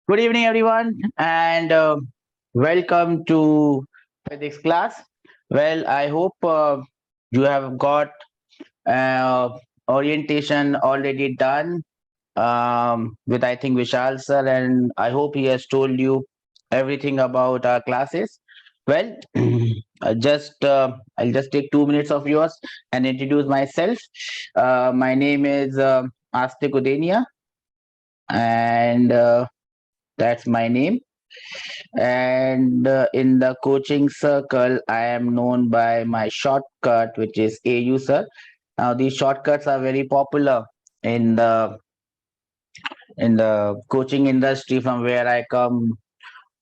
Good evening, everyone, and welcome to physics class. Well, I hope you have got uh, orientation already done with, I think, Vishal sir, and I hope he has told you everything about our classes. Well, I'll just take 2 minutes of yours and introduce myself. My name is Astik Udenia, and that's my name. And in the coaching circle, I am known by my shortcut, which is AU sir. Now, these shortcuts are very popular in the coaching industry from where I come.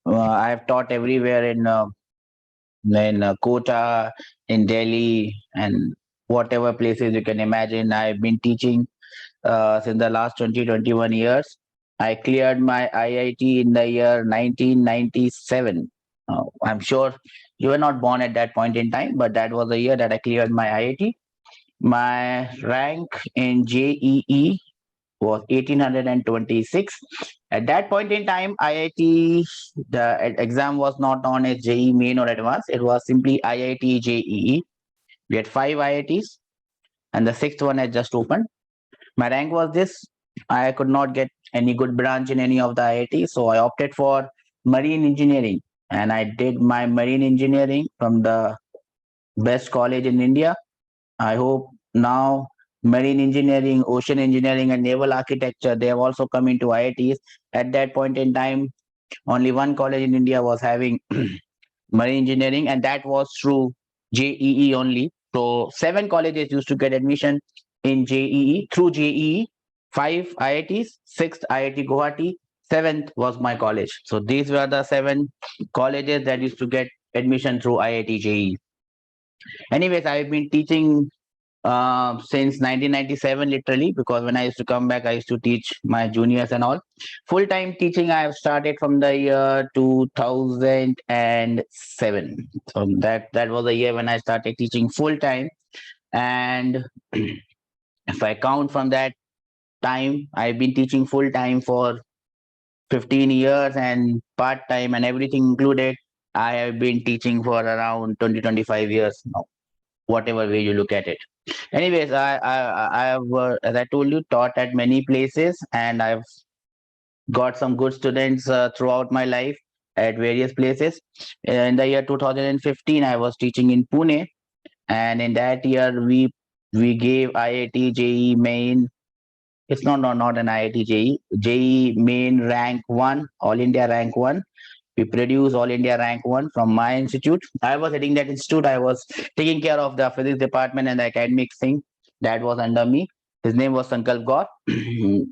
I have taught everywhere in Kota, in Delhi, and whatever places you can imagine. I've been teaching since the last 21 years. I cleared my IIT in the year 1997. I'm sure you were not born at that point in time, but that was the year that I cleared my IIT. My rank in JEE was 1826. At that point in time, IIT, the exam was not on as JEE Main or Advanced. It was simply IIT-JEE. We had five IITs, and the sixth one had just opened. My rank was this. I could not get any good branch in any of the IIT, so I opted for marine engineering. And I did my marine engineering from the best college in India. I hope now marine engineering, ocean engineering, and naval architecture, they have also come into IITs. At that point in time, only one college in India was having marine engineering, and that was through JEE only. So seven colleges used to get admission in JEE through JEE. Five IITs, sixth IIT Guwahati, seventh was my college. So these were the seven colleges that used to get admission through IIT JEE. Anyways, I've been teaching since 1997 literally, because when I used to come back I used to teach my juniors and all. Full time teaching I have started from the year 2007. So that was the year when I started teaching full time. And if I count from that time, I've been teaching full time for 15 years, and part time and everything included, I have been teaching for around 20-25 years now, whatever way you look at it. Anyways, I have, as I told you, taught at many places, and I've got some good students throughout my life at various places. In the year 2015, I was teaching in Pune, and in that year, we gave IIT JEE Main. It's not an IIT JEE Main rank one, All India rank one. We produce All India rank one from my institute. I was heading that institute. I was taking care of the physics department and the academic thing that was under me. His name was Sankalp Gaur.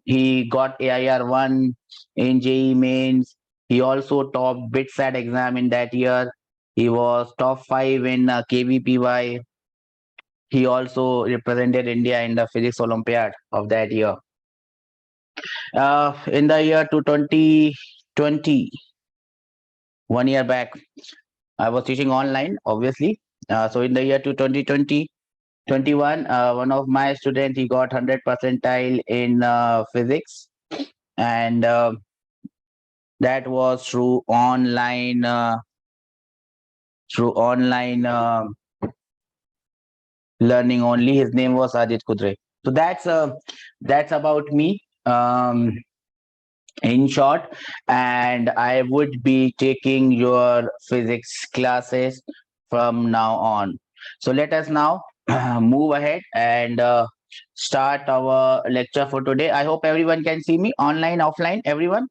He got AIR one in JEE mains. He also topped BitSat exam in that year. He was top five in KVPY. He also represented India in the physics Olympiad of that year. In the year to 2020, 1 year back, I was teaching online, obviously. So in the year to 2020, 21, one of my students, he got 100 percentile in physics, and that was through online learning only. His name was Ajit Kudre. So that's about me. In short, and I would be taking your physics classes from now on. So let us now move ahead and start our lecture for today. I hope everyone can see me online, offline, everyone.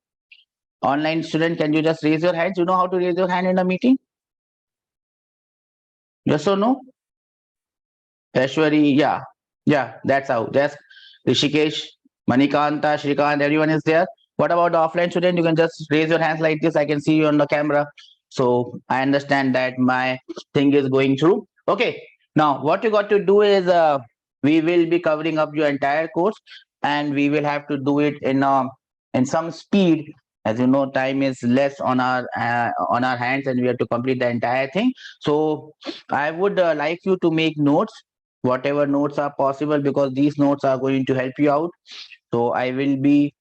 Online student, can you just raise your hands? You know how to raise your hand in a meeting? Yes or no? Ashwari, yeah. Yeah, that's how. Just Rishikesh, Manikanta, Shrikant, everyone is there. What about the offline student? You can just raise your hands like this. I can see you on the camera. So I understand that my thing is going through. Okay. Now, what you got to do is we will be covering up your entire course, and we will have to do it in some speed. As you know, time is less on our hands, and we have to complete the entire thing. So I would like you to make notes, whatever notes are possible, because these notes are going to help you out. So I will be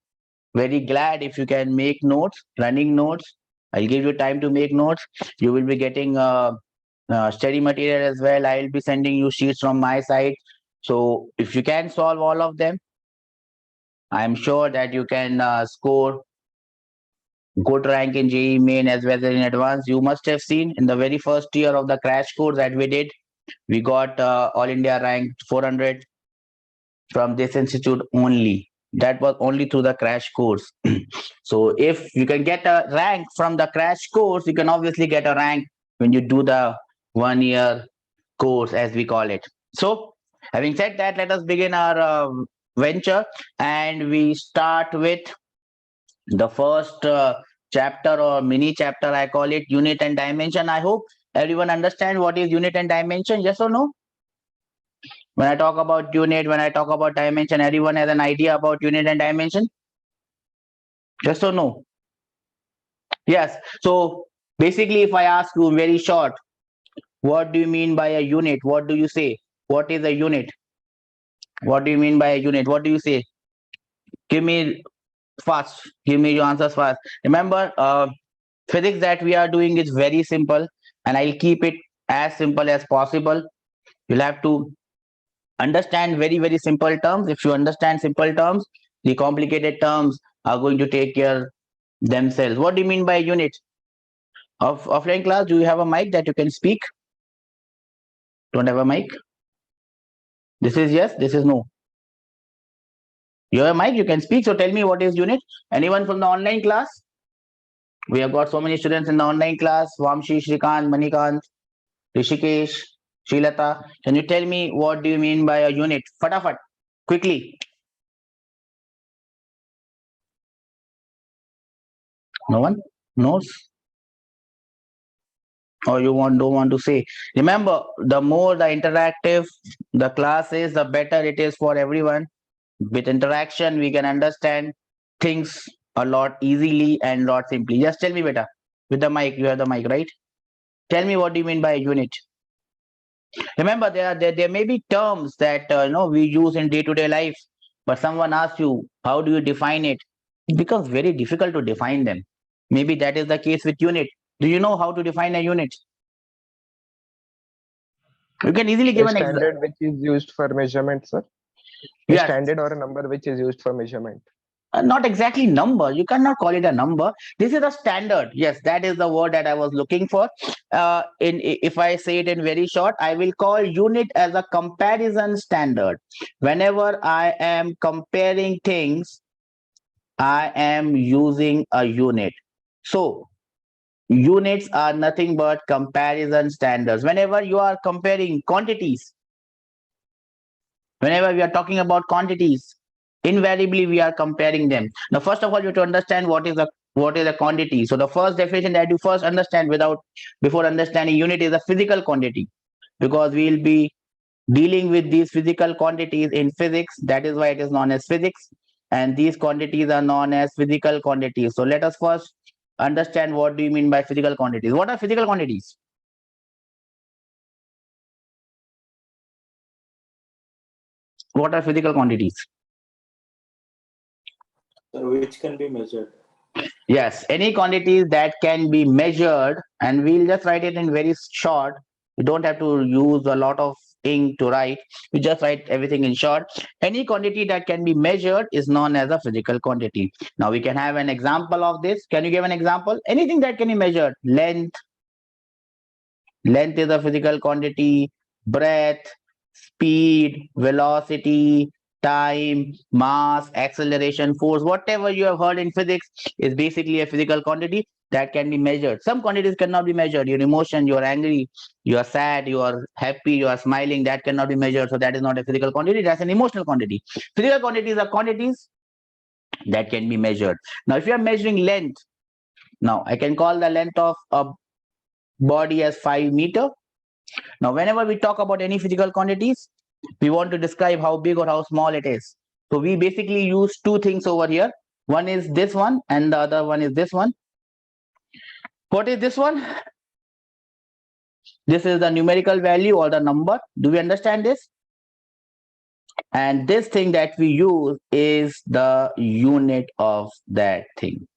very glad if you can make notes, running notes. I'll give you time to make notes. You will be getting study material as well. I'll be sending you sheets from my side. So if you can solve all of them, I'm sure that you can score good rank in JEE Main as well as in advanced. You must have seen in the very first year of the crash course that we did, we got All India ranked 400 from this institute only. That was only through the crash course. So if you can get a rank from the crash course, you can obviously get a rank when you do the 1 year course, as we call it. So having said that, let us begin our venture, and we start with the first chapter or mini chapter. I call it unit and dimension. I hope everyone understand what is unit and dimension. Yes or no? When I talk about unit, when I talk about dimension, everyone has an idea about unit and dimension? Yes or no? Yes. So basically, if I ask you very short, what do you mean by a unit? What do you say? What is a unit? What do you mean by a unit? What do you say? Give me fast. Give me your answers fast. Remember, physics that we are doing is very simple, and I'll keep it as simple as possible. You'll have to understand very, very simple terms. If you understand simple terms, the complicated terms are going to take care themselves. What do you mean by unit? Of offline class, do you have a mic that you can speak? Don't have a mic? This is yes, this is no. You have a mic, you can speak. So tell me what is unit. Anyone from the online class? We have got so many students in the online class. Vamshi, Shrikant, Manikant, Rishikesh, Srilata. Can you tell me what do you mean by a unit? Fatafat, quickly. No one knows? Or you don't want to say? Remember, the more the interactive the class is, the better it is for everyone. With interaction, we can understand things a lot easily and lot simply. Just tell me, beta. With the mic, you have the mic, right? Tell me what do you mean by a unit. Remember, there may be terms that we use in day-to-day life, but someone asks you, how do you define it? It becomes very difficult to define them. Maybe that is the case with unit. Do you know how to define a unit? You can easily give A an example. standard which is used for measurement, sir. A Yes, standard or a number which is used for measurement. not exactly number. You cannot call it a number. This is a standard. Yes, that is the word that I was looking for. If I say it in very short, I will call unit as a comparison standard. Whenever I am comparing things, I am using a unit. So units are nothing but comparison standards. Whenever you are comparing quantities, whenever we are talking about quantities, invariably we are comparing them. Now, first of all, you have to understand what is a quantity. So the first definition that you first understand before understanding unit is a physical quantity, because we will be dealing with these physical quantities in physics. That is why it is known as physics, and these quantities are known as physical quantities. So let us first understand what do you mean by physical quantities. What are physical quantities? What are physical quantities? Which can be measured. Yes, any quantities that can be measured, and we'll just write it in very short. You don't have to use a lot of ink to write. You just write everything in short. Any quantity that can be measured is known as a physical quantity. Now we can have an example of this. Can you give an example? Anything that can be measured. Length is a physical quantity. Breadth, speed, velocity, time, mass, acceleration, force, whatever you have heard in physics is basically a physical quantity that can be measured. Some quantities cannot be measured. Your emotion, you're angry, you are sad, you are happy, you are smiling, that cannot be measured. So that is not a physical quantity, that's an emotional quantity. Physical quantities are quantities that can be measured. Now, if you are measuring length, now I can call the length of a body as 5 meter. Now, whenever we talk about any physical quantities, we want to describe how big or how small it is. So we basically use two things over here. One is this one and the other one is this one. What is this one? This is the numerical value or the number. Do we understand this? And this thing that we use is the unit of that thing.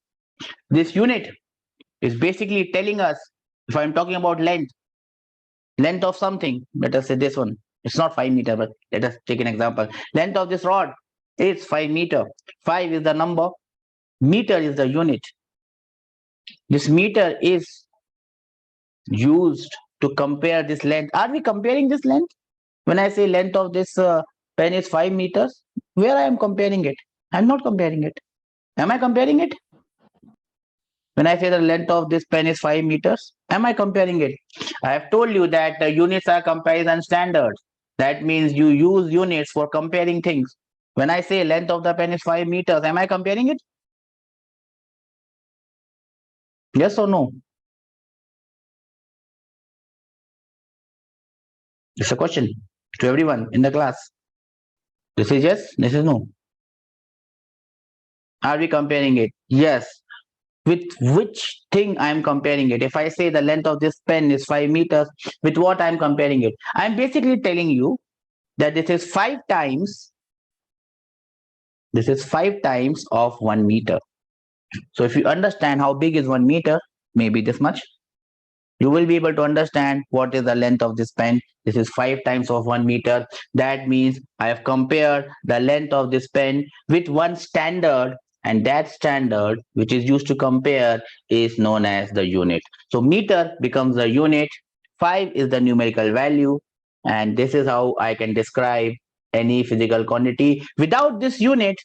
This unit is basically telling us, if I'm talking about length of something, let us say this one. It's not 5 meter, but let us take an example. Length of this rod is 5 meter. 5 is the number, meter is the unit. This meter is used to compare this length. Are we comparing this length? When I say length of this pen is 5 meters, where I am comparing it? I'm not comparing it. Am I comparing it? When I say the length of this pen is 5 meters, am I comparing it? I have told you that the units are comparison standards. That means you use units for comparing things. When I say length of the pen is 5 meters, am I comparing it? Yes or no? It's a question to everyone in the class. This is yes, this is no. Are we comparing it? Yes. With which thing I am comparing it? If I say the length of this pen is 5 meters, with what I am comparing it? I am basically telling you that this is 5 times of 1 meter. So if you understand how big is 1 meter, maybe this much, you will be able to understand what is the length of this pen. This is 5 times of 1 meter. That means I have compared the length of this pen with one standard, and that standard which is used to compare is known as the unit. So meter becomes the unit, 5 is the numerical value, and this is how I can describe any physical quantity. Without this unit,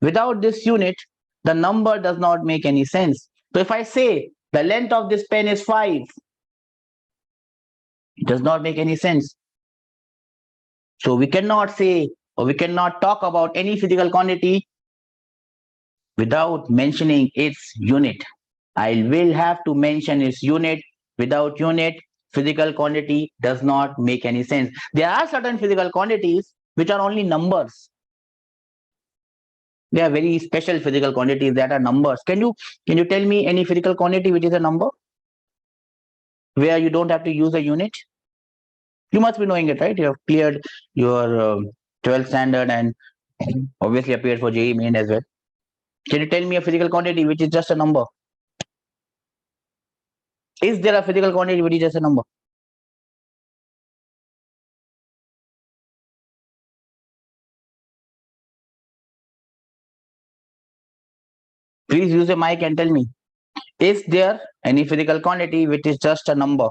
the number does not make any sense. So if I say the length of this pen is 5, it does not make any sense. So we cannot say, or we cannot talk about any physical quantity without mentioning its unit. I will have to mention its unit. Without unit, physical quantity does not make any sense. There are certain physical quantities which are only numbers. They are very special physical quantities that are numbers. Can you tell me any physical quantity which is a number, where you don't have to use a unit? You must be knowing it, right? You have cleared your 12th standard and obviously appeared for JEE Main as well. Can you tell me a physical quantity which is just a number? Is there a physical quantity which is just a number? Please use a mic and tell me. Is there any physical quantity which is just a number?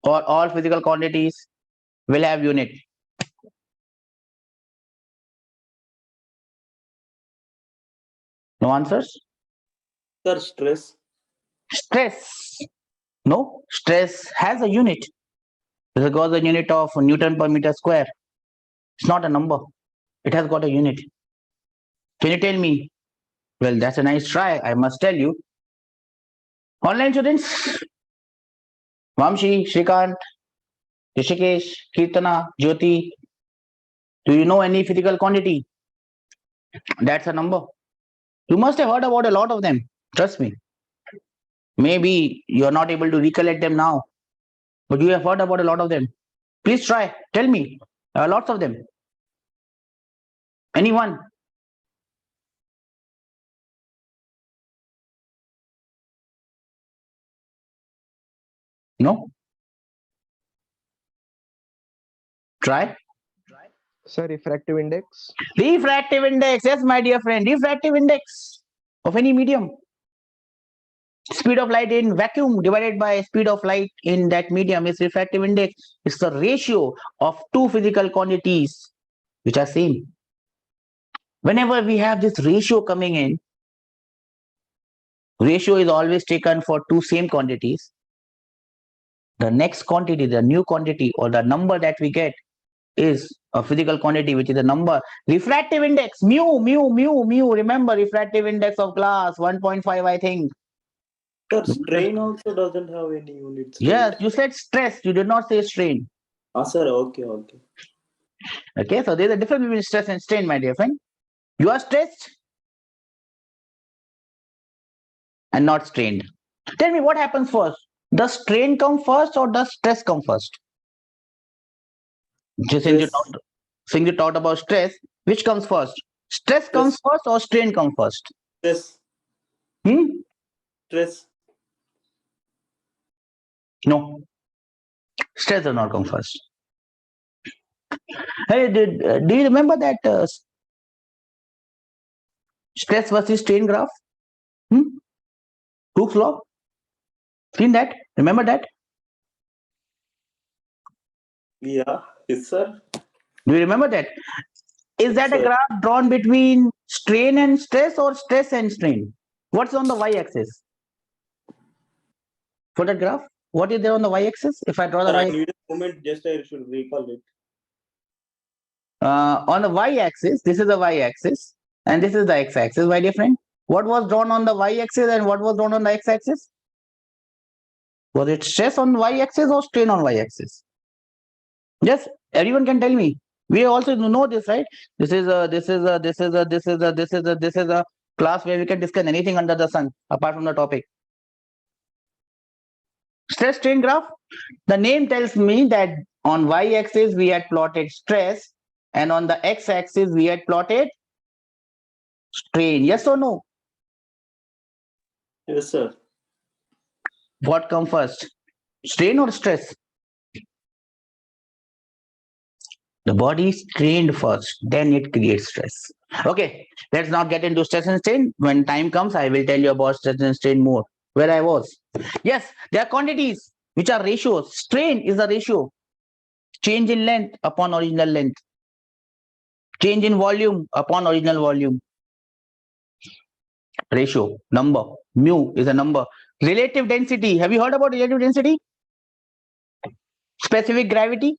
Or all physical quantities will have unit? No answers? Sir, stress. Stress. No, stress has a unit. This has got the unit of Newton per meter square. It's not a number. It has got a unit. Can you tell me? Well, that's a nice try, I must tell you. Online students, Vamshi, Shrikant, Rishikesh, Kirtana, Jyoti, do you know any physical quantity that's a number? You must have heard about a lot of them. Trust me. Maybe you're not able to recollect them now, but you have heard about a lot of them. Please try. Tell me. Lots of them. Anyone? No? Try. Sir, refractive index. Refractive index. Yes, my dear friend. Refractive index of any medium. Speed of light in vacuum divided by speed of light in that medium is refractive index. It's the ratio of two physical quantities which are same. Whenever we have this ratio coming in, ratio is always taken for two same quantities. The next quantity, the new quantity, or the number that we get is a physical quantity, which is a number. Refractive index, mu. Remember, refractive index of glass, 1.5, I think. Sir, strain also doesn't have any units. Yes, Right? you said stress. You did not say strain. Sir, okay. Okay, so there's a difference between stress and strain, my dear friend. You are stressed and not strained. Tell me what happens first. Does strain come first or does stress come first? Just since you Stress. since you talked about stress, which comes first? Stress comes first or strain comes first? Stress. Hmm? Stress. No. Stress does not come first. Hey, do you remember that stress versus strain graph? Hooke's law? Seen that? Remember that? Yeah. Yes, sir. Do you remember that? Is that a Sir. graph drawn between strain and stress or stress and strain? What's on the y-axis? For that graph, what is there on the y-axis? If I draw the Sir, I y, need a moment. Just I should recall it. on the y-axis, this is the y-axis, and this is the x-axis, my dear friend. What was drawn on the y-axis and what was drawn on the x-axis? Was it stress on y-axis or strain on y-axis? Yes, everyone can tell me. We also know this, right? This is a class where we can discuss anything under the sun apart from the topic. Stress strain graph. The name tells me that on y-axis we had plotted stress and on the x-axis we had plotted strain. Yes or no? Yes, sir. What comes first? Strain or stress? The body is strained first, then it creates stress. Okay, let's not get into stress and strain. When time comes, I will tell you about stress and strain more. Where I was. Yes, there are quantities which are ratios. Strain is a ratio. Change in length upon original length. Change in volume upon original volume. Ratio, number. Mu is a number. Relative density. Have you heard about relative density? Specific gravity?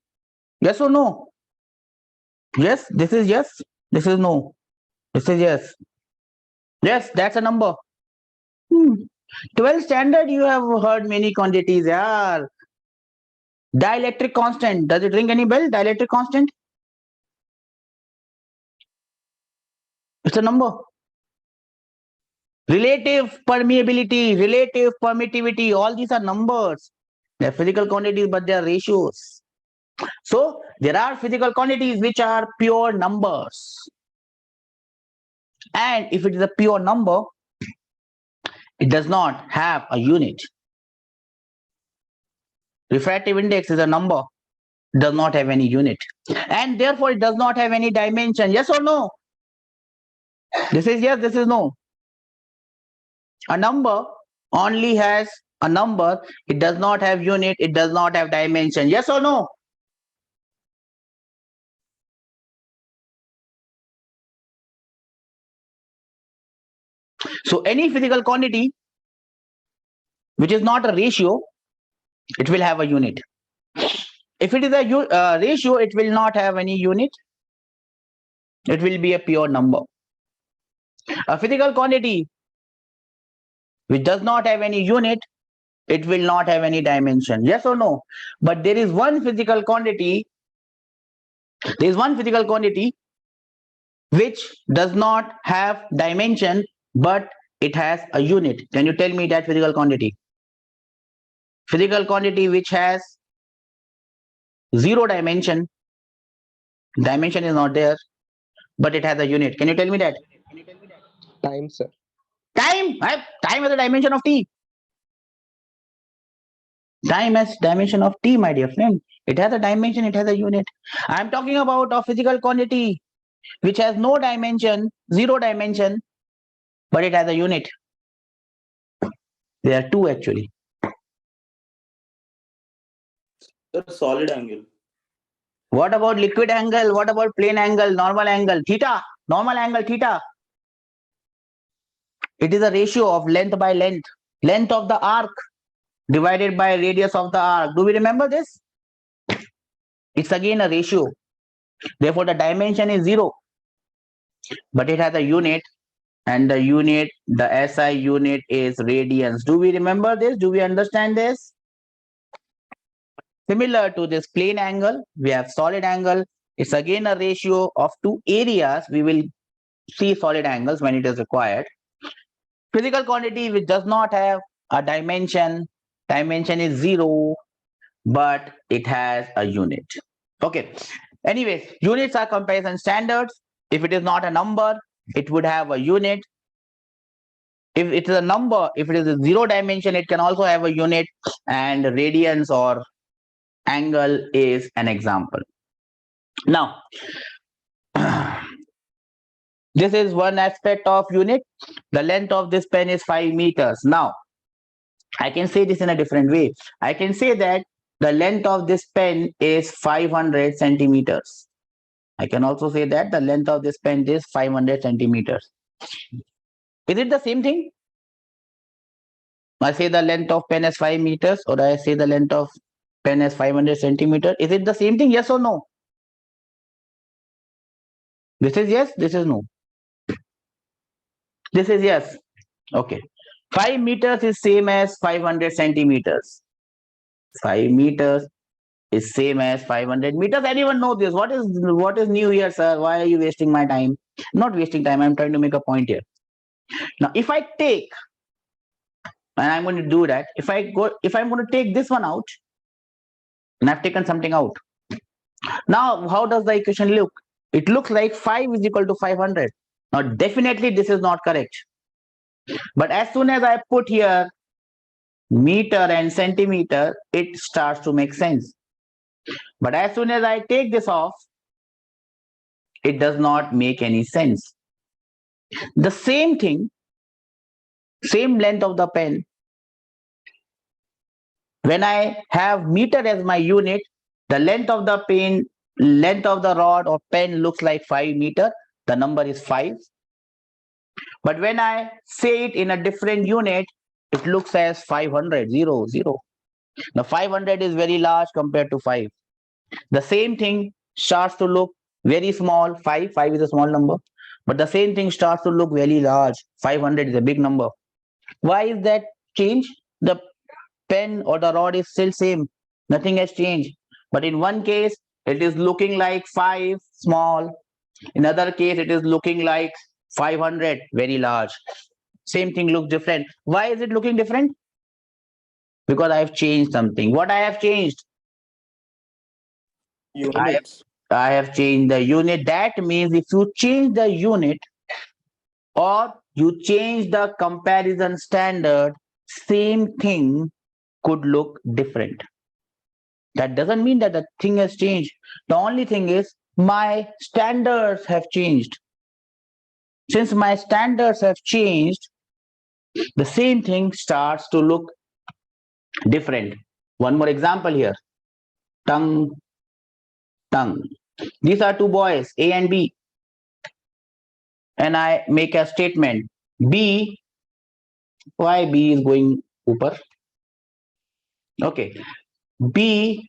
Yes or no? Yes, this is yes. This is no. This is yes. Yes, that's a number. 12th standard, you have heard many quantities. Yeah. Dielectric constant. Does it ring any bell? Dielectric constant? It's a number. Relative permeability, relative permittivity, all these are numbers. They're physical quantities, but they're ratios. So there are physical quantities which are pure numbers. And if it is a pure number, it does not have a unit. Refractive index is a number, does not have any unit. And therefore it does not have any dimension. Yes or no? This is yes, this is no. A number only has a number. It does not have unit. It does not have dimension. Yes or no? So any physical quantity which is not a ratio, it will have a unit. If it is a ratio, it will not have any unit. It will be a pure number. A physical quantity which does not have any unit, it will not have any dimension. Yes or no? But there is one physical quantity. There is one physical quantity which does not have dimension, but it has a unit. Can you tell me that physical quantity? Physical quantity which has zero dimension. Dimension is not there, but it has a unit. Can you tell me that? Time, sir. Time. Time has a dimension of t. Time has dimension of t, my dear friend. It has a dimension, it has a unit. I am talking about a physical quantity which has no dimension, zero dimension, but it has a unit. There are two actually. Sir, solid angle. What about liquid angle? What about plane angle, normal angle? Theta, normal angle theta. It is a ratio of length by length. Length of the arc divided by radius of the arc. Do we remember this? It's again a ratio. Therefore, the dimension is zero. But it has a unit, and the unit, the SI unit is radians. Do we remember this? Do we understand this? Similar to this plane angle, we have solid angle. It's again a ratio of two areas. We will see solid angles when it is required. Physical quantity which does not have a dimension. Dimension is zero, but it has a unit. Okay. Anyways, units are comparison standards. If it is not a number, it would have a unit. If it is a number, if it is a 0 dimension, it can also have a unit, and radians or angle is an example. Now, this is one aspect of unit. The length of this pen is 5 meters. Now, I can say this in a different way. I can say that the length of this pen is 500 centimeters. I can also say that the length of this pen is 500 centimeters. Is it the same thing? I say the length of pen is 5 meters, or I say the length of pen is 500 centimeters. Is it the same thing? Yes or no? This is yes, this is no. This is yes. Okay. 5 meters is same as 500 centimeters. 5 meters is same as 500 meters. Anyone know this? What is new here, sir? Why are you wasting my time? Not wasting time. I'm trying to make a point here. Now, if I take, and I'm going to do that, if I'm going to take this one out, and I've taken something out. Now, how does the equation look? It looks like 5 is equal to 500. Now, definitely this is not correct. But as soon as I put here meter and centimeter, it starts to make sense. But as soon as I take this off, it does not make any sense. The same thing, same length of the pen. When I have meter as my unit, the length of the pen, length of the rod or pen looks like 5 meter. The number is 5. But when I say it in a different unit, it looks as 500, 0, 0. Now 500 is very large compared to 5. The same thing starts to look very small. 5 is a small number. But the same thing starts to look very large. 500 is a big number. Why is that change? The pen or the rod is still same. Nothing has changed. But in one case, it is looking like 5 small. In other case, it is looking like 500 very large. Same thing looks different. Why is it looking different? Because I have changed something. What I have changed? Units. I have changed the unit. That means if you change the unit or you change the comparison standard, same thing could look different. That doesn't mean that the thing has changed. The only thing is my standards have changed. Since my standards have changed, the same thing starts to look different. One more example here. Tongue, tongue. These are two boys, A and B. And I make a statement. B, why B is going upper? Okay. B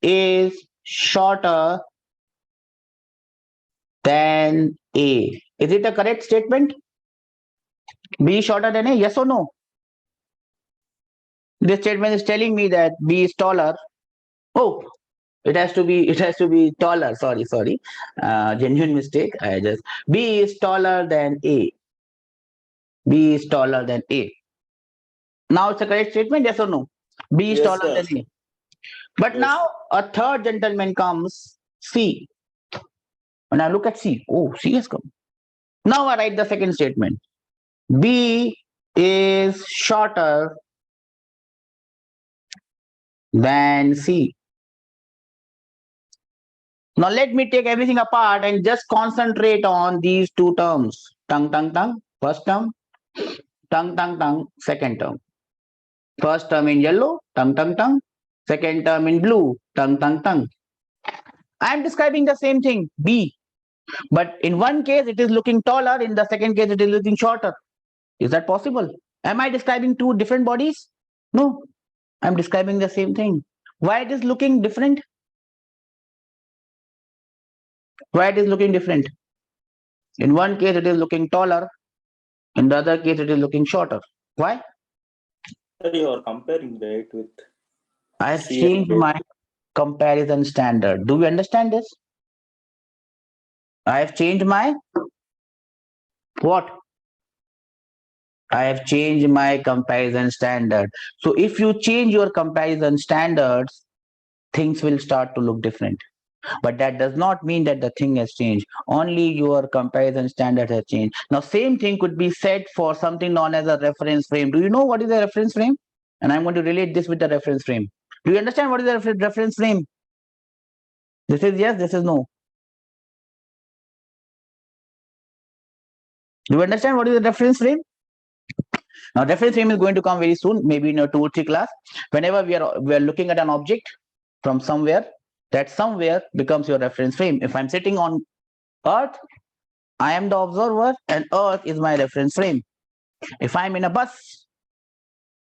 is shorter than A. Is it a correct statement? B is shorter than A, yes or no? This statement is telling me that B is taller. Oh, it has to be taller. Sorry. Genuine mistake. B is taller than A. B is taller than A. Now it's a correct statement, yes or no? B is Yes, taller sir. than A. But Yes. now a third gentleman comes, C. When I look at C, oh, C has come. Now I write the second statement. B is shorter than C. Now let me take everything apart and just concentrate on these two terms. Tongue, tongue, tongue, first term. Tongue, tongue, tongue, second term. First term in yellow, tongue, tongue, tongue. Second term in blue, tongue, tongue, tongue. I am describing the same thing, B. But in one case, it is looking taller. In the second case, it is looking shorter. Is that possible? Am I describing two different bodies? No, I'm describing the same thing. Why it is looking different? Why it is looking different? In one case, it is looking taller. In the other case, it is looking shorter. Why? Sir, you are comparing right with I have C and changed A. my comparison standard. Do you understand this? I have changed my what? I have changed my comparison standard. So if you change your comparison standards, things will start to look different. But that does not mean that the thing has changed. Only your comparison standard has changed. Now, same thing could be said for something known as a reference frame. Do you know what is a reference frame? And I'm going to relate this with the reference frame. Do you understand what is a reference frame? This is yes, this is no. Do you understand what is a reference frame? Now, reference frame is going to come very soon, maybe in your 2 or 3 class. Whenever we are looking at an object from somewhere, that somewhere becomes your reference frame. If I'm sitting on Earth, I am the observer and Earth is my reference frame. If I'm in a bus,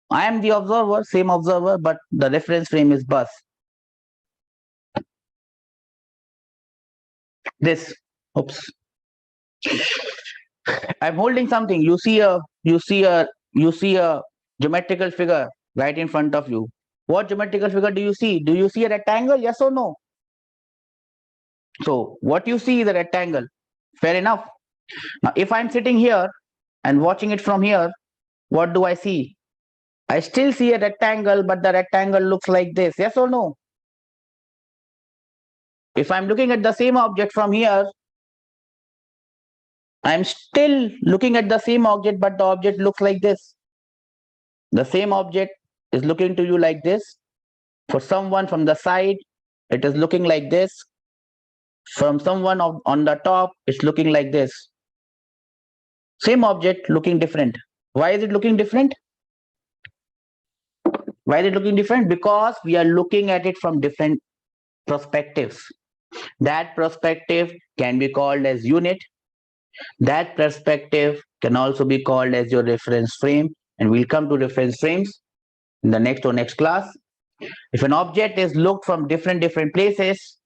I am the observer, same observer, but the reference frame is bus. This, oops. I'm holding something. You see a geometrical figure right in front of you. What geometrical figure do you see? Do you see a rectangle? Yes or no? So what you see is a rectangle. Fair enough. Now, if I'm sitting here and watching it from here, what do I see? I still see a rectangle, but the rectangle looks like this. Yes or no? If I'm looking at the same object from here, I'm still looking at the same object, but the object looks like this. The same object is looking to you like this. For someone from the side, it is looking like this. From someone on the top, it's looking like this. Same object looking different. Why is it looking different? Why is it looking different? Because we are looking at it from different perspectives. That perspective can be called as unit. That perspective can also be called as your reference frame. And we'll come to reference frames in the next class. If an object is looked from different places,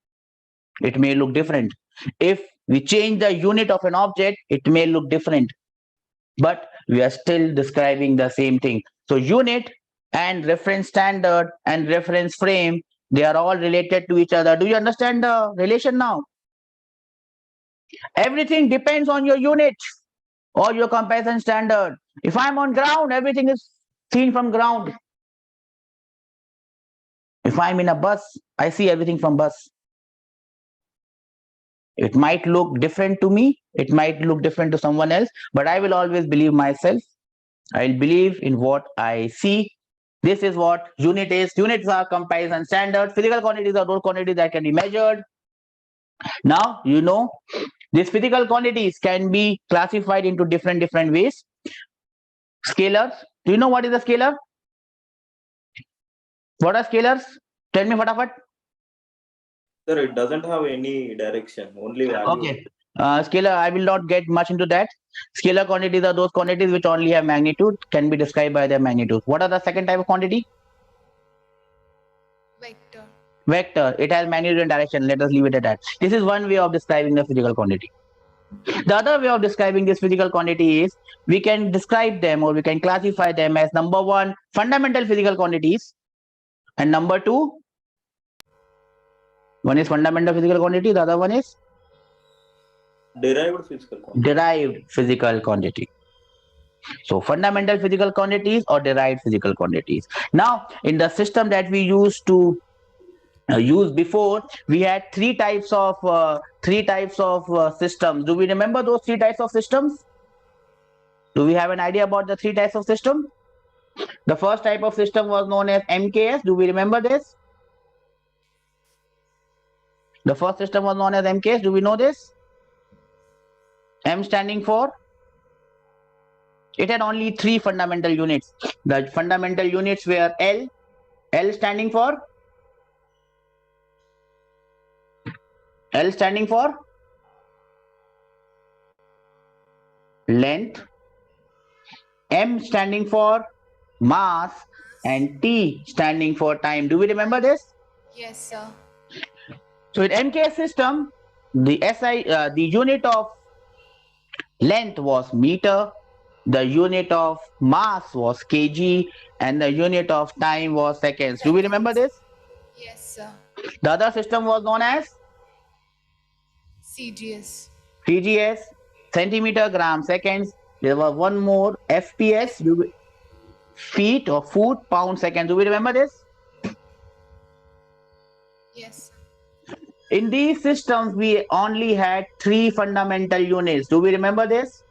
it may look different. If we change the unit of an object, it may look different. But we are still describing the same thing. So unit and reference standard and reference frame, they are all related to each other. Do you understand the relation now? Everything depends on your unit or your comparison standard. If I'm on ground, everything is seen from ground. If I'm in a bus, I see everything from bus. It might look different to me, it might look different to someone else, but I will always believe myself. I'll believe in what I see. This is what unit is. Units are comparison standard. Physical quantities are those quantities that can be measured. Now, you know, these physical quantities can be classified into different ways. Scalars. Do you know what is a scalar? What are scalars? Tell me fatafat. Sir, it doesn't have any direction, only value. Okay. Scalar, I will not get much into that. Scalar quantities are those quantities which only have magnitude, can be described by their magnitude. What are the second type of quantity? Vector. Vector. It has magnitude and direction. Let us leave it at that. This is one way of describing the physical quantity. The other way of describing this physical quantity is we can describe them or we can classify them as number one, fundamental physical quantities, and number two, one is fundamental physical quantity, the other one is Derived physical quantity. derived physical quantity. So fundamental physical quantities or derived physical quantities. Now, in the system that we used to use before, we had three types of systems. Do we remember those three types of systems? Do we have an idea about the three types of system? The first type of system was known as MKS. Do we remember this? The first system was known as MKS. Do we know this? M standing for? It had only three fundamental units. The fundamental units were L. L standing for? L standing for? Length. M standing for mass. And T standing for time. Do we remember this? Yes, sir. So in MKS system, the unit of length was meter, the unit of mass was kg, and the unit of time was seconds. Do we remember this? Yes, sir. The other system was known as CGS. CGS, centimeter, gram, seconds. There was one more, FPS, feet or foot, pound, seconds. Do we remember this? Yes, sir. In these systems, we only had 3 fundamental units. Do we remember this?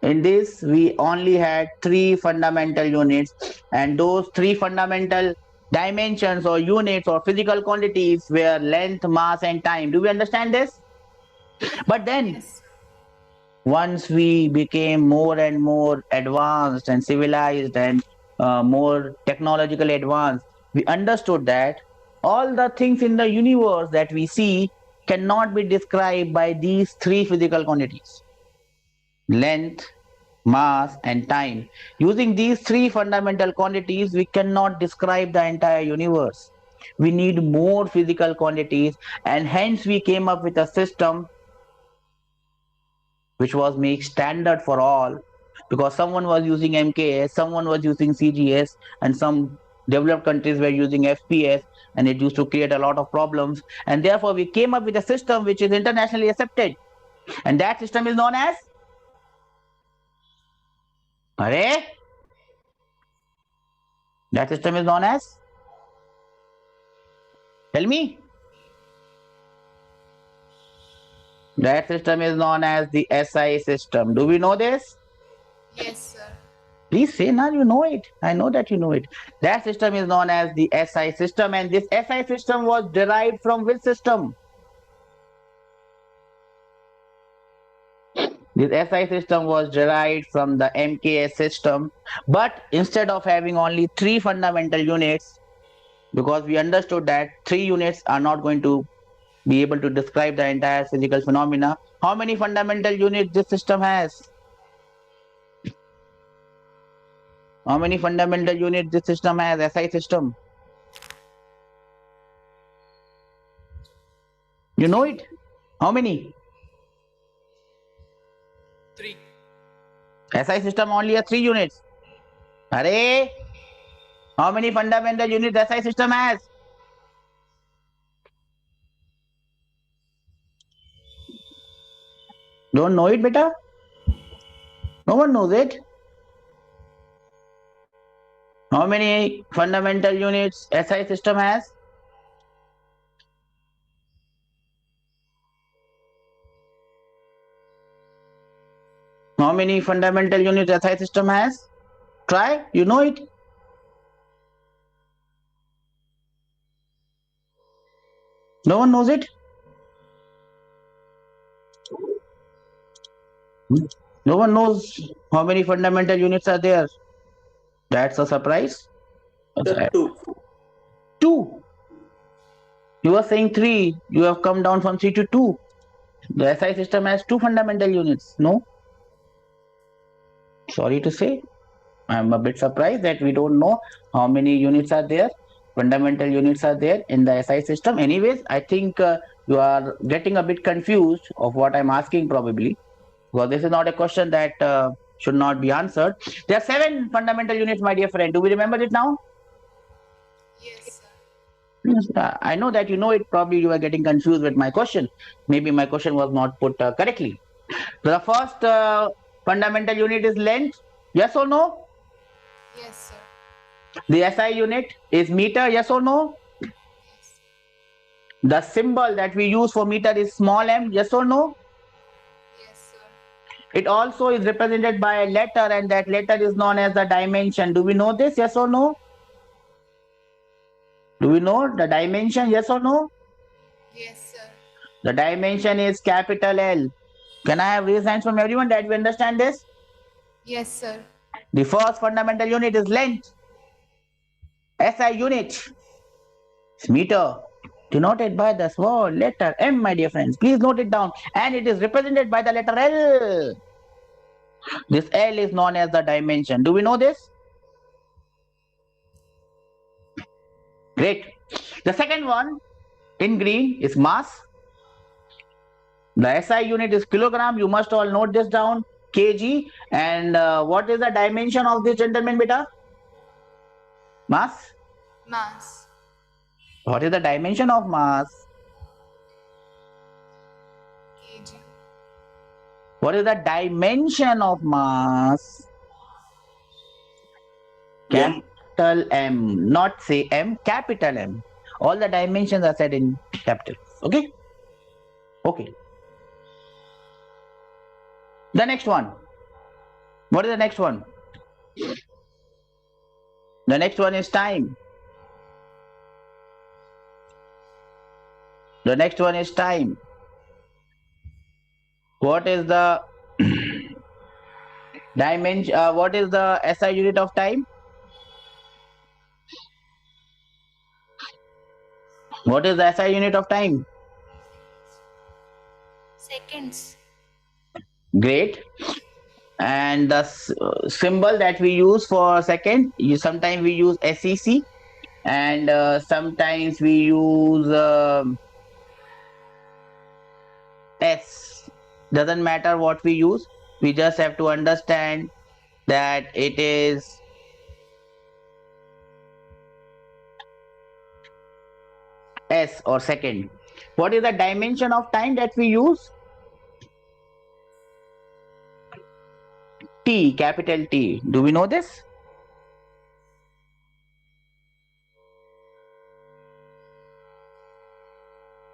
In this, we only had 3 fundamental units, and those 3 fundamental dimensions or units or physical quantities were length, mass, and time. Do we understand this? But then, Yes. once we became more and more advanced and civilized and more technologically advanced, we understood that all the things in the universe that we see cannot be described by these 3 physical quantities: length, mass, and time. Using these 3 fundamental quantities, we cannot describe the entire universe. We need more physical quantities, and hence we came up with a system which was made standard for all, because someone was using MKS, someone was using CGS, and some developed countries were using FPS, and it used to create a lot of problems. And therefore, we came up with a system which is internationally accepted, and that system is known as. Array? That system is known as. Tell me. That system is known as the SI system. Do we know this? Yes, sir. Please say now you know it. I know that you know it. That system is known as the SI system, and this SI system was derived from which system? This SI system was derived from the MKS system, but instead of having only 3 fundamental units, because we understood that 3 units are not going to be able to describe the entire physical phenomena. How many fundamental units this system has? How many fundamental units this system has, SI system? You know it? How many? 3. SI system only has 3 units. Array, how many fundamental units SI system has? Don't know it, beta? No one knows it. How many fundamental units SI system has? How many fundamental units SI system has? Try, you know it. No one knows it. No one knows how many fundamental units are there. That's a surprise. Sir, 2. 2. You were saying 3. You have come down from 3 to 2. The SI system has 2 fundamental units. No? Sorry to say, I'm a bit surprised that we don't know how many units are there, fundamental units are there in the SI system. Anyways, I think you are getting a bit confused of what I'm asking probably, because this is not a question that should not be answered. There are 7 fundamental units, my dear friend. Do we remember it now? Yes, sir. Yes, I know that you know it. Probably you are getting confused with my question. Maybe my question was not put correctly. So the first fundamental unit is length. Yes or no? Yes, sir. The SI unit is meter. Yes or no? Yes. The symbol that we use for meter is small m. Yes or no? Yes, sir. It also is represented by a letter, and that letter is known as the dimension. Do we know this? Yes or no? Do we know the dimension? Yes or no? Yes, sir. The dimension is capital L. Can I have raised hands from everyone that we understand this? Yes, sir. The first fundamental unit is length. SI unit is meter, denoted by the small letter m, my dear friends. Please note it down. And it is represented by the letter L. This L is known as the dimension. Do we know this? Great. The second one in green is mass. The SI unit is kilogram. You must all note this down. Kg. And what is the dimension of this gentleman, beta? Mass. Mass. What is the dimension of mass? Kg. What is the dimension of mass? M. Capital M. Not say M, capital M. All the dimensions are said in capital. Okay. Okay. The next one. What is the next one? The next one is time. The next one is time. What is the dimension? What is the SI unit of time? What is the SI unit of time? Seconds. Great. And the symbol that we use for second, sometimes we use SEC, and sometimes we use S. Doesn't matter what we use. We just have to understand that it is S or second. What is the dimension of time that we use? T, capital T. Do we know this?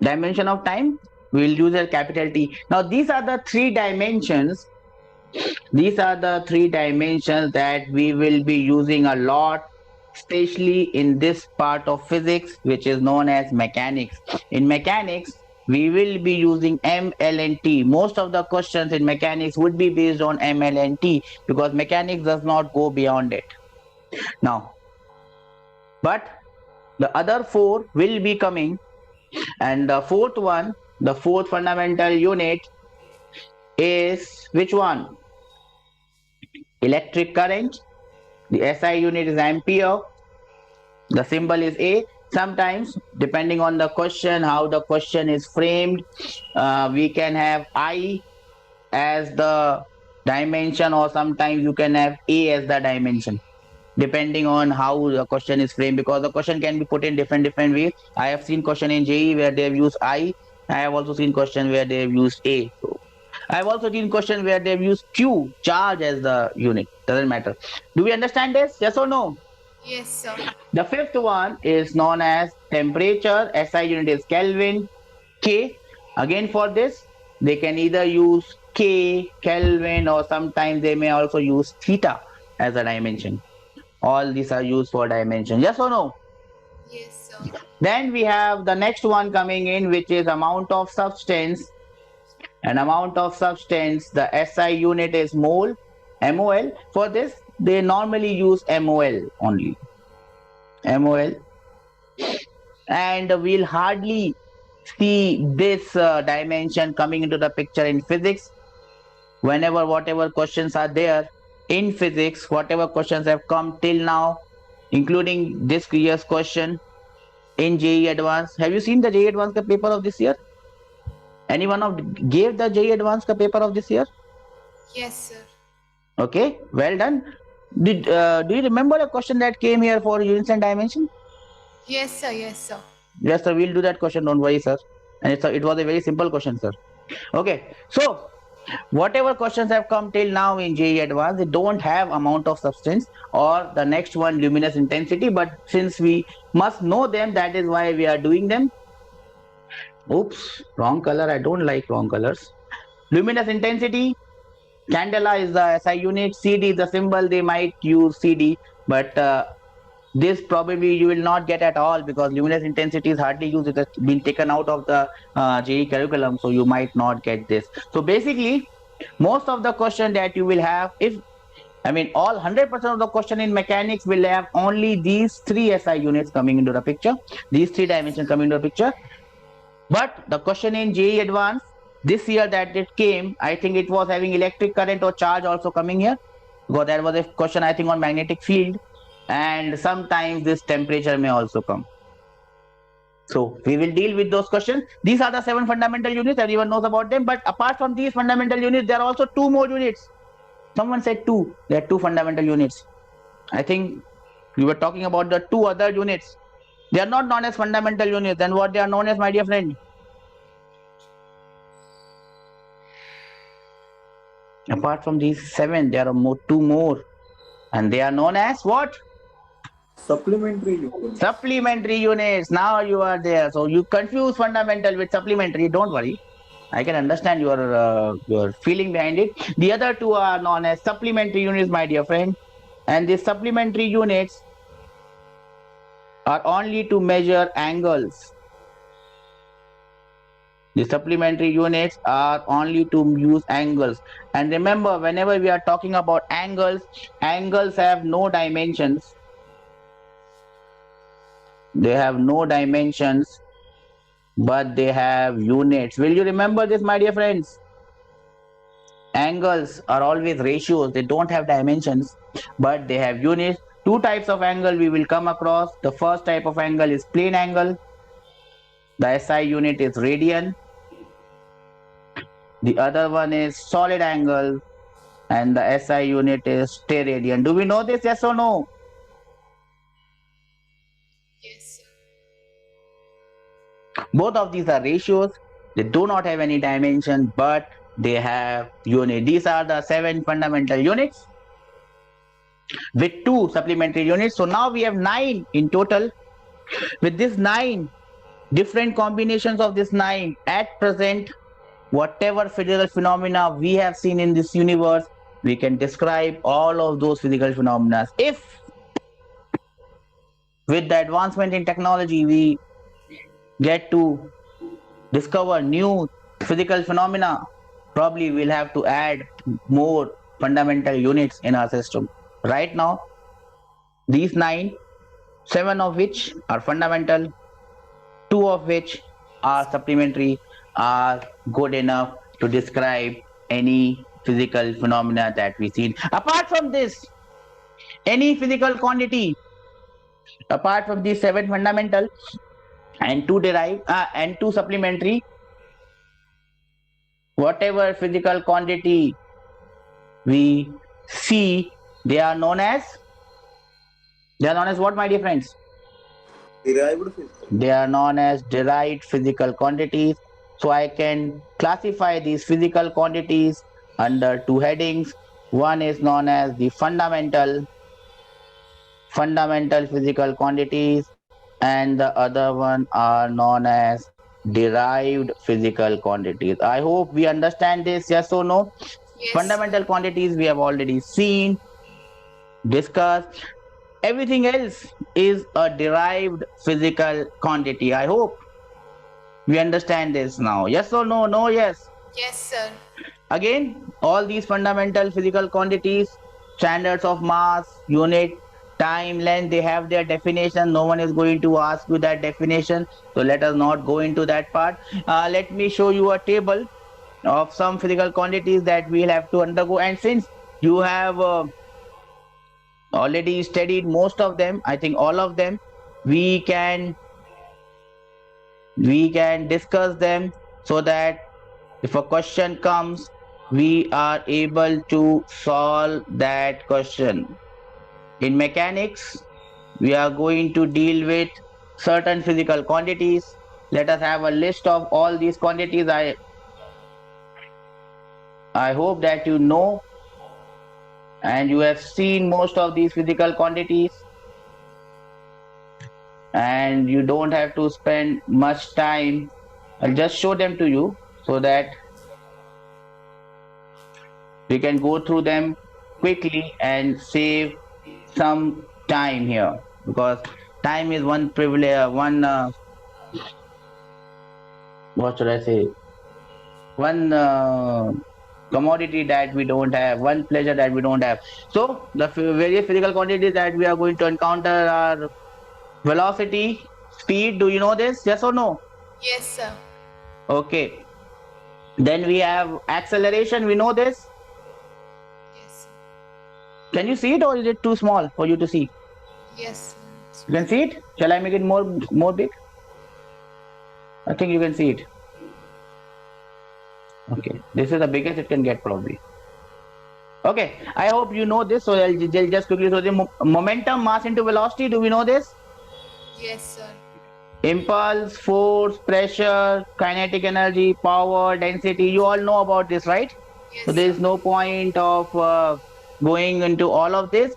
Dimension of time, we will use a capital T. Now these are the three dimensions. These are the three dimensions that we will be using a lot, especially in this part of physics, which is known as mechanics. In mechanics, we will be using M, L, and T. Most of the questions in mechanics would be based on M, L, and T because mechanics does not go beyond it. Now, but the other four will be coming, and the fourth one, the fourth fundamental unit is which one? Electric current. The SI unit is ampere. The symbol is A. Sometimes, depending on the question, how the question is framed, we can have I as the dimension, or sometimes you can have A as the dimension, depending on how the question is framed, because the question can be put in different ways. I have seen question in JEE where they have used I. I have also seen question where they have used A. So I have also seen question where they have used Q, charge, as the unit. Doesn't matter. Do we understand this? Yes or no? Yes, sir. The fifth one is known as temperature. SI unit is Kelvin. K. Again, for this, they can either use K, Kelvin, or sometimes they may also use theta as a dimension. All these are used for dimension. Yes or no? Yes, sir. Then we have the next one coming in, which is amount of substance. And amount of substance, the SI unit is mole, MOL. For this, they normally use MOL only. MOL. And we'll hardly see this dimension coming into the picture in physics. Whenever whatever questions are there in physics, whatever questions have come till now, including this year's question in JEE Advanced. Have you seen the JEE Advanced paper of this year? Anyone of gave the JEE Advanced paper of this year? Yes, sir. Okay, well done. Do you remember a question that came here for units and dimension? Yes, sir. Yes, sir. Yes, sir. We'll do that question. Don't worry, sir. And it was a very simple question, sir. Okay, so whatever questions have come till now in JEE Advanced, they don't have amount of substance or the next one, luminous intensity. But since we must know them, that is why we are doing them. Oops, wrong color. I don't like wrong colors. Luminous intensity. Candela is the SI unit. CD is the symbol. They might use CD, but this probably you will not get at all because luminous intensity is hardly used. It has been taken out of the JEE curriculum, so you might not get this. So basically, most of the question that you will have, all 100% of the question in mechanics will have only these three SI units coming into the picture, these three dimensions coming into the picture. But the question in JEE Advanced this year that it came, I think it was having electric current or charge also coming here, because there was a question I think on magnetic field, and sometimes this temperature may also come. So we will deal with those questions. These are the 7 fundamental units. Everyone knows about them. But apart from these fundamental units, there are also 2 more units. Someone said 2. There are 2 fundamental units. I think we were talking about the 2 other units. They are not known as fundamental units. Then what they are known as, my dear friend? Apart from these 7, there are 2 more. And they are known as what? Supplementary units. Supplementary units. Now you are there. So you confuse fundamental with supplementary. Don't worry. I can understand your feeling behind it. The other two are known as supplementary units, my dear friend. And the supplementary units are only to measure angles. The supplementary units are only to use angles. And remember, whenever we are talking about angles, angles have no dimensions. They have no dimensions, but they have units. Will you remember this, my dear friends? Angles are always ratios. They don't have dimensions, but they have units. Two types of angle we will come across. The first type of angle is plane angle. The SI unit is radian. The other one is solid angle, and the SI unit is steradian. Do we know this? Yes or no? Yes, sir. Both of these are ratios. They do not have any dimension, but they have unit. These are the 7 fundamental units with 2 supplementary units. So now we have 9 in total. With this 9, different combinations of this 9 at present, whatever physical phenomena we have seen in this universe, we can describe all of those physical phenomena. If with the advancement in technology we get to discover new physical phenomena, probably we'll have to add more fundamental units in our system. Right now, these 9, 7 of which are fundamental, 2 of which are supplementary, are good enough to describe any physical phenomena that we see. Apart from this, any physical quantity, apart from these 7 fundamental and 2 derived and 2 supplementary, whatever physical quantity we see, they are known as what, my dear friends? Derived physical. They are known as derived physical quantities. So I can classify these physical quantities under 2 headings. One is known as the fundamental physical quantities, and the other one are known as derived physical quantities. I hope we understand this. Yes or no? Yes, Fundamental quantities we have already seen, discussed. Everything else is a derived physical quantity. I hope we understand this now. Yes or no? No, yes. yes, sir. Again, all these fundamental physical quantities, standards of mass, unit, time, length, they have their definition. No one is going to ask you that definition. So let us not go into that part. Let me show you a table of some physical quantities that we'll have to undergo. And since you have already studied most of them, I think all of them, we can discuss them so that if a question comes, we are able to solve that question. In mechanics, we are going to deal with certain physical quantities. Let us have a list of all these quantities. I hope that you know and you have seen most of these physical quantities, and you don't have to spend much time. I'll just show them to you so that we can go through them quickly and save some time here, because time is one privilege, what should I say, one commodity that we don't have, one pleasure that we don't have. So the various physical quantities that we are going to encounter are velocity, speed. Do you know this? Yes or no? Yes, sir. Okay. Then we have acceleration. We know this. Yes, sir. Can you see it, or is it too small for you to see? Yes, sir. You can see it? Shall I make it more big? I think you can see it. Okay, this is the biggest it can get probably. Okay, I hope you know this. So I'll just quickly show the momentum, mass into velocity. Do we know this? Yes, sir. Impulse, force, pressure, kinetic energy, power, density. You all know about this, right? Yes, So there is sir. no point of going into all of this.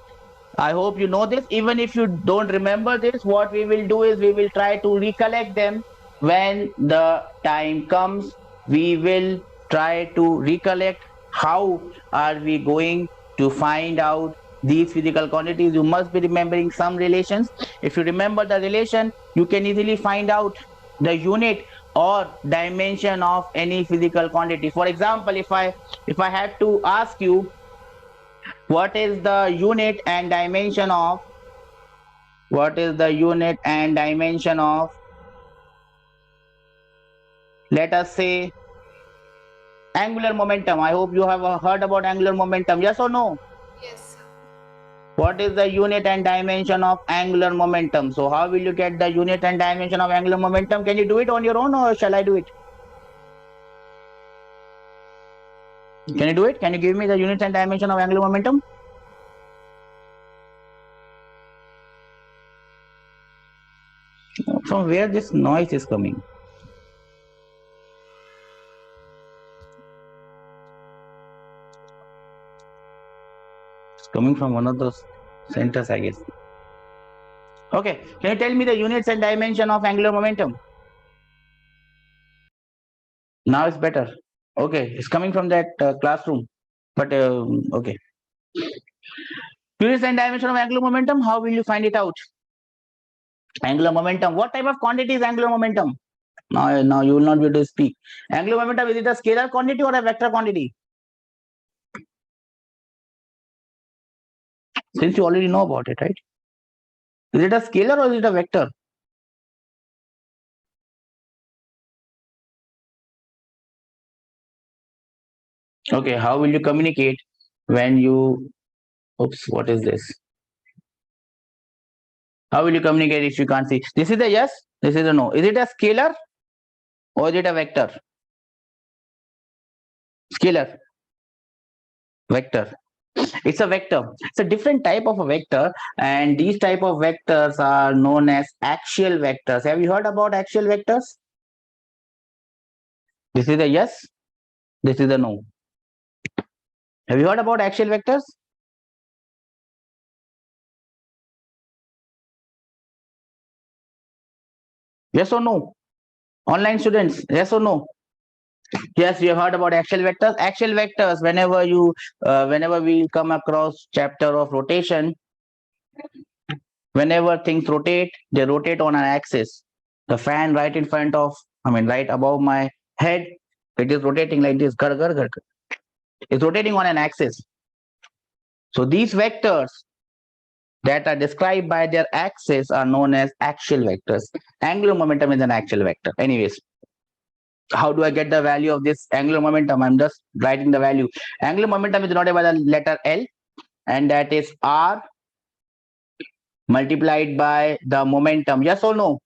I hope you know this. Even if you don't remember this, what we will do is we will try to recollect them when the time comes. We will try to recollect how are we going to find out these physical quantities. You must be remembering some relations. If you remember the relation, you can easily find out the unit or dimension of any physical quantity. For example, if I had to ask you what is the unit and dimension of what is the unit and dimension of, let us say, angular momentum. I hope you have heard about angular momentum. Yes or no? Yes, sir. What is the unit and dimension of angular momentum? So how will you get the unit and dimension of angular momentum? Can you do it on your own or shall I do it? Can you do it? Can you give me the unit and dimension of angular momentum? From where this noise is coming? It's coming from one of those centers, I guess. Okay, can you tell me the units and dimension of angular momentum? Now it's better. Okay, it's coming from that classroom. But okay. Units and dimension of angular momentum, how will you find it out? Angular momentum. What type of quantity is angular momentum? Now you will not be able to speak. Angular momentum, is it a scalar quantity or a vector quantity? Since you already know about it, right? Is it a scalar or is it a vector? Okay, how will you communicate when you, oops, what is this? How will you communicate if you can't see? This is a yes, this is a no. Is it a scalar or is it a vector? Scalar, vector. It's a vector. It's a different type of a vector, and these type of vectors are known as axial vectors. Have you heard about axial vectors? This is a yes, this is a no. Have you heard about axial vectors? Yes or no? Online students, yes or no? Yes, you have heard about axial vectors. Axial vectors, whenever we come across chapter of rotation, whenever things rotate, they rotate on an axis. The fan right in front of, right above my head, it is rotating like this. Gar, gar, gar, gar. It's rotating on an axis. So these vectors that are described by their axis are known as axial vectors. Angular momentum is an axial vector. Anyways, how do I get the value of this angular momentum? I'm just writing the value. Angular momentum is denoted by the letter L, and that is R multiplied by the momentum. Yes or no?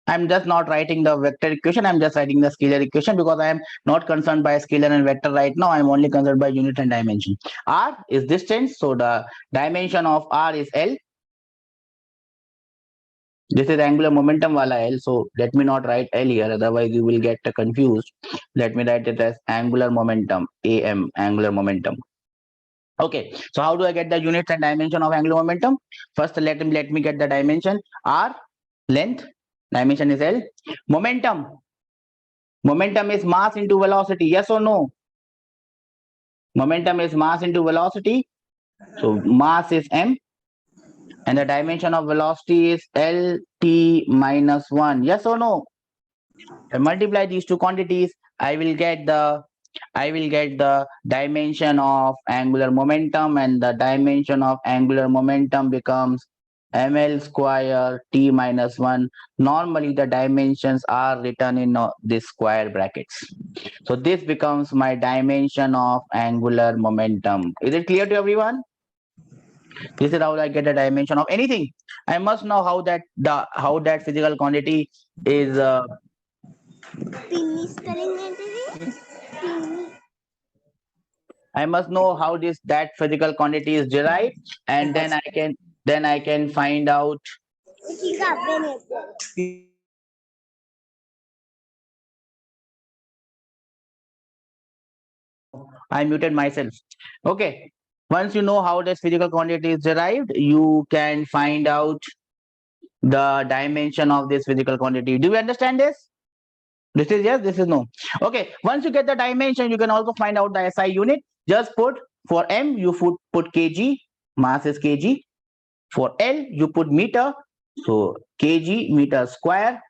I'm just not writing the vector equation. I'm just writing the scalar equation because I am not concerned by scalar and vector right now. I'm only concerned by unit and dimension. R is distance. So the dimension of R is L. This is angular momentum wala L. So let me not write L here. Otherwise you will get confused. Let me write it as angular momentum, AM, angular momentum. Okay, so how do I get the units and dimension of angular momentum? First, let me get the dimension. R, length, dimension is L. Momentum. Momentum is mass into velocity. Yes or no? Momentum is mass into velocity. So mass is m, and the dimension of velocity is Lt minus 1. Yes or no? I multiply these two quantities, I will get the dimension of angular momentum, and the dimension of angular momentum becomes ml square t minus 1. Normally the dimensions are written in this square brackets. So this becomes my dimension of angular momentum. Is it clear to everyone? This is how I get the dimension of anything. I must know how that physical quantity is I must know how that physical quantity is derived, and then I can find out. I muted myself. Okay. Once you know how this physical quantity is derived, you can find out the dimension of this physical quantity. Do you understand this? This is yes, this is no. Okay, once you get the dimension, you can also find out the SI unit. Just put for M, you put kg, mass is kg. For L, you put meter, so kg meter square.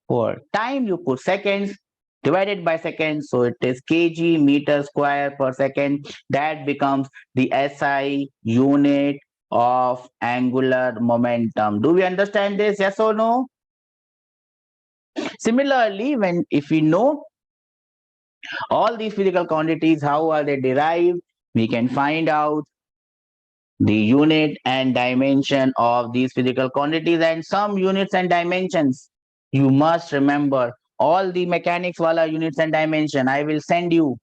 For time, you put seconds divided by seconds, so it is kg meter square per second. That becomes the SI unit of angular momentum. Do we understand this? Yes or no? Similarly, if we know all these physical quantities, how are they derived, we can find out the unit and dimension of these physical quantities, and some units and dimensions you must remember. All the mechanics wala units and dimension, I will send you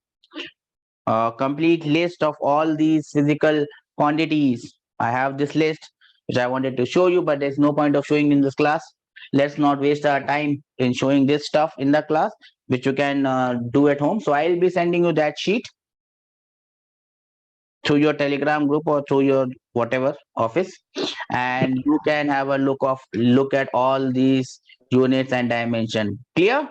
a complete list of all these physical quantities. I have this list which I wanted to show you, but there's no point of showing in this class. Let's not waste our time in showing this stuff in the class, which you can do at home. So I'll be sending you that sheet through your telegram group or through your whatever office, and you can have a look at all these units and dimension. Clear?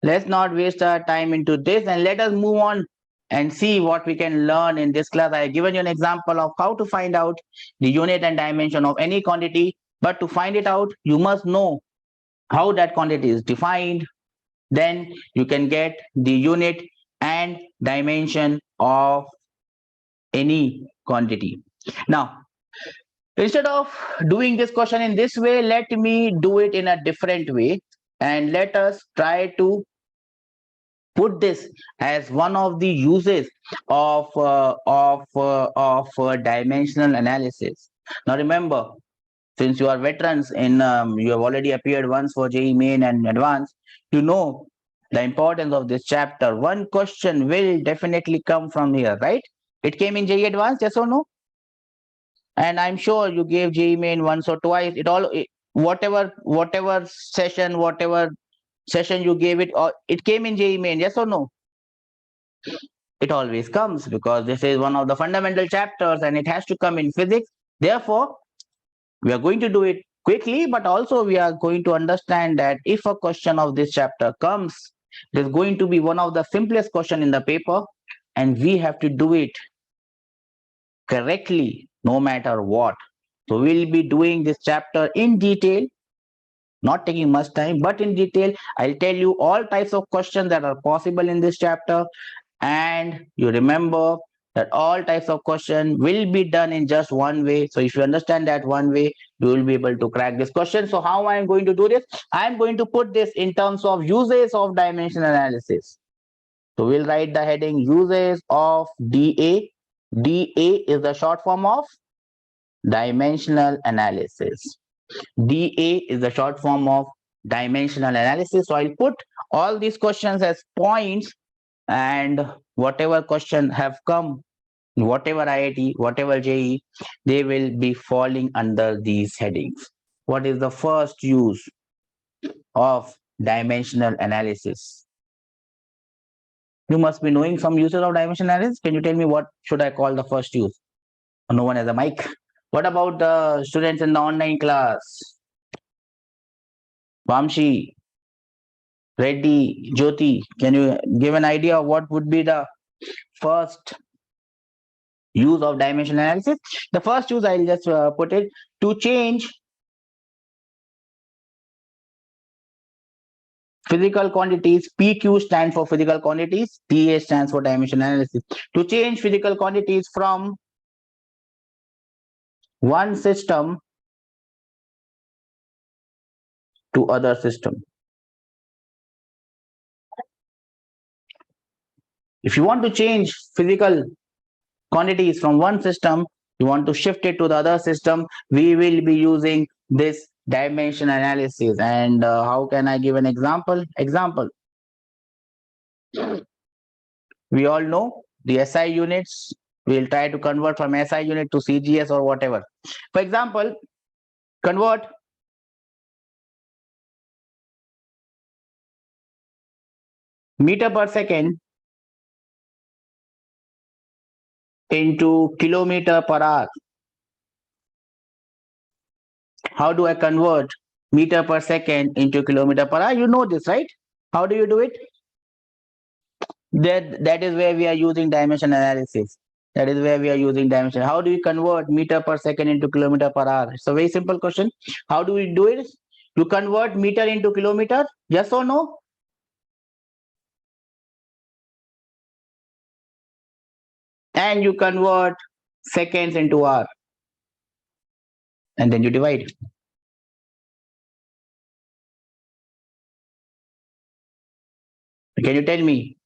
Let's not waste our time into this, and let us move on and see what we can learn in this class. I have given you an example of how to find out the unit and dimension of any quantity, but to find it out you must know how that quantity is defined. Then you can get the unit and dimension of any quantity. Now, instead of doing this question in this way, let me do it in a different way, and let us try to put this as one of the uses of dimensional analysis. Now remember, since you are veterans in you have already appeared once for JEE Main and Advanced, you know the importance of this chapter. One question will definitely come from here, right? It came in JEE Advanced, yes or no? And I'm sure you gave JEE Main once or twice. Whatever session you gave it, or it came in JEE Main, yes or no? It always comes because this is one of the fundamental chapters and it has to come in physics. Therefore, we are going to do it quickly, but also we are going to understand that if a question of this chapter comes, it is going to be one of the simplest question in the paper, and we have to do it correctly no matter what. So we'll be doing this chapter in detail, not taking much time, but in detail. I'll tell you all types of questions that are possible in this chapter, and you remember that all types of question will be done in just one way. So if you understand that one way, you will be able to crack this question. So how I am going to do this? I am going to put this in terms of uses of dimensional analysis. So we'll write the heading uses of DA. DA is the short form of dimensional analysis. DA is the short form of dimensional analysis. So I'll put all these questions as points, and whatever question have come, whatever IIT, whatever JEE, they will be falling under these headings. What is the first use of dimensional analysis? You must be knowing some uses of dimensional analysis. Can you tell me what should I call the first use? No one has a mic. What about the students in the online class? Vamshi, Reddy, Jyoti, can you give an idea of what would be the first use of dimensional analysis? The first use, I'll just put it to change physical quantities. PQ stands for physical quantities, TA stands for dimensional analysis. To change physical quantities from one system to other system. If you want to change physical quantities from one system, you want to shift it to the other system, we will be using this dimension analysis. And how can I give an example? We all know the SI units. We'll try to convert from SI unit to CGS or whatever. For example, convert meter per second into kilometer per hour. How do I convert meter per second into kilometer per hour? You know this, right? How do you do it? That is where we are using dimension analysis. That is where we are using dimension. How do we convert meter per second into kilometer per hour? It's a very simple question. How do we do it? You convert meter into kilometer? Yes or no? And you convert seconds into hour. And then you divide. Can you tell me?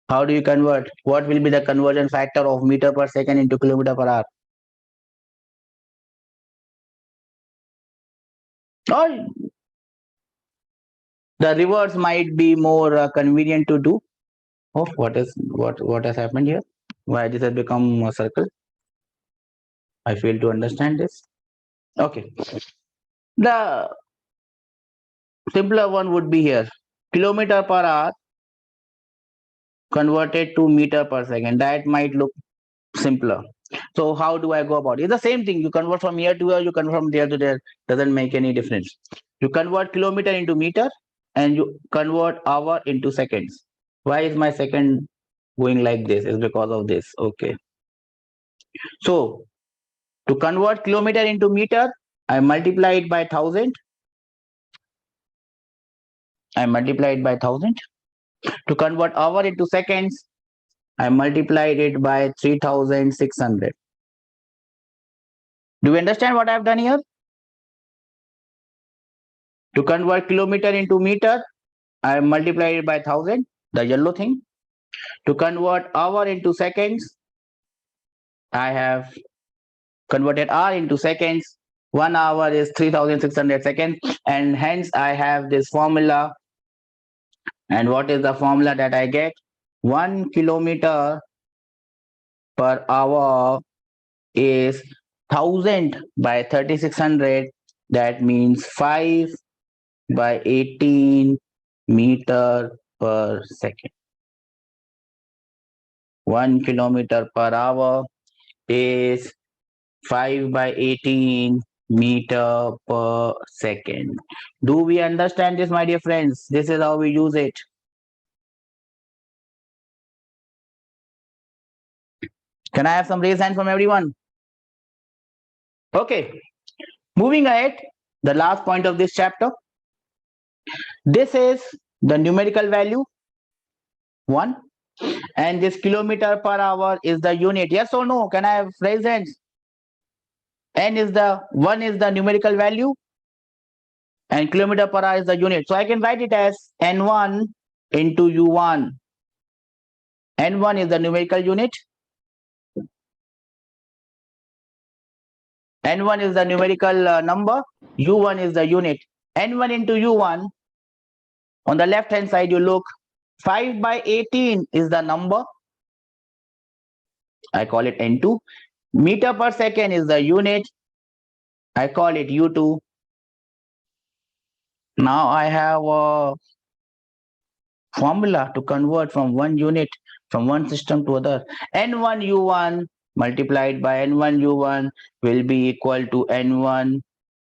How do you convert? What will be the conversion factor of meter per second into kilometer per hour? Or the reverse might be more convenient to do. Oh, what has happened here? Why this has become a circle? I fail to understand this. Okay. The simpler one would be here. Kilometer per hour converted to meter per second. That might look simpler. So how do I go about it? It's the same thing. You convert from here to here, you convert from there to there. Doesn't make any difference. You convert kilometer into meter and you convert hour into seconds. Why is my second going like this? It's because of this. Okay. So to convert kilometer into meter, I multiply it by 1000. I multiply it by 1000. To convert hour into seconds, I multiplied it by 3600. Do you understand what I have done here? To convert kilometer into meter, I multiplied it by 1000, the yellow thing. To convert hour into seconds, I have converted hour into seconds. 1 hour is 3600 seconds, and hence I have this formula. And what is the formula that I get? 1 kilometer per hour is 1000 by 3600. That means 5 by 18 meter per second. 1 kilometer per hour is 5 by 18 meter per second. Do we understand this, my dear friends? This is how we use it. Can I have some raised hand from everyone? Okay. Moving ahead, the last point of this chapter. This is the numerical value 1, and this kilometer per hour is the unit. Yes or no? Can I have raised hands? N is the 1 is the numerical value and kilometer per hour is the unit. So I can write it as N1 into U1. N1 is the numerical unit. N1 is the numerical number. U1 is the unit. N1 into U1. On the left hand side, you look, 5 by 18 is the number. I call it N2. Meter per second is the unit. I call it U2. Now I have a formula to convert from one unit, from one system to other. N1 U1 multiplied by N1 U1 will be equal to N1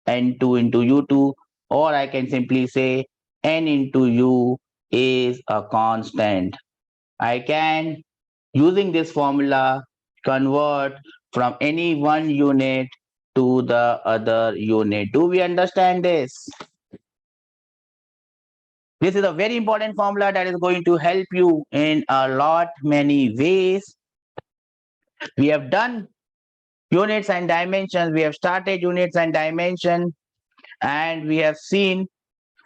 N2 into U2, or I can simply say N into U is a constant. I can, using this formula, convert from any one unit to the other unit. Do we understand this? This is a very important formula that is going to help you in a lot many ways. We have done units and dimensions. We have started units and dimension, and we have seen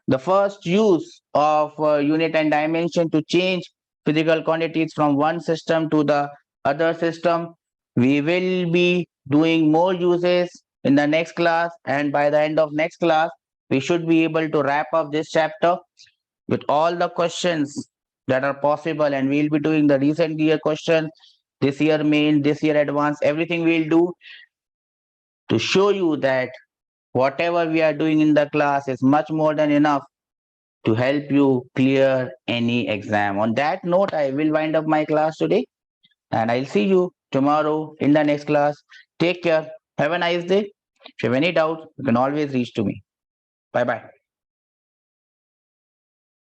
the first use of unit and dimension to change physical quantities from one system to the other system. We will be doing more uses in the next class, and by the end of next class, we should be able to wrap up this chapter with all the questions that are possible, and we'll be doing the recent year questions, this year main, this year advanced, everything we'll do to show you that whatever we are doing in the class is much more than enough to help you clear any exam. On that note, I will wind up my class today, and I'll see you tomorrow in the next class. Take care. Have a nice day. If you have any doubt, you can always reach to me. Bye bye.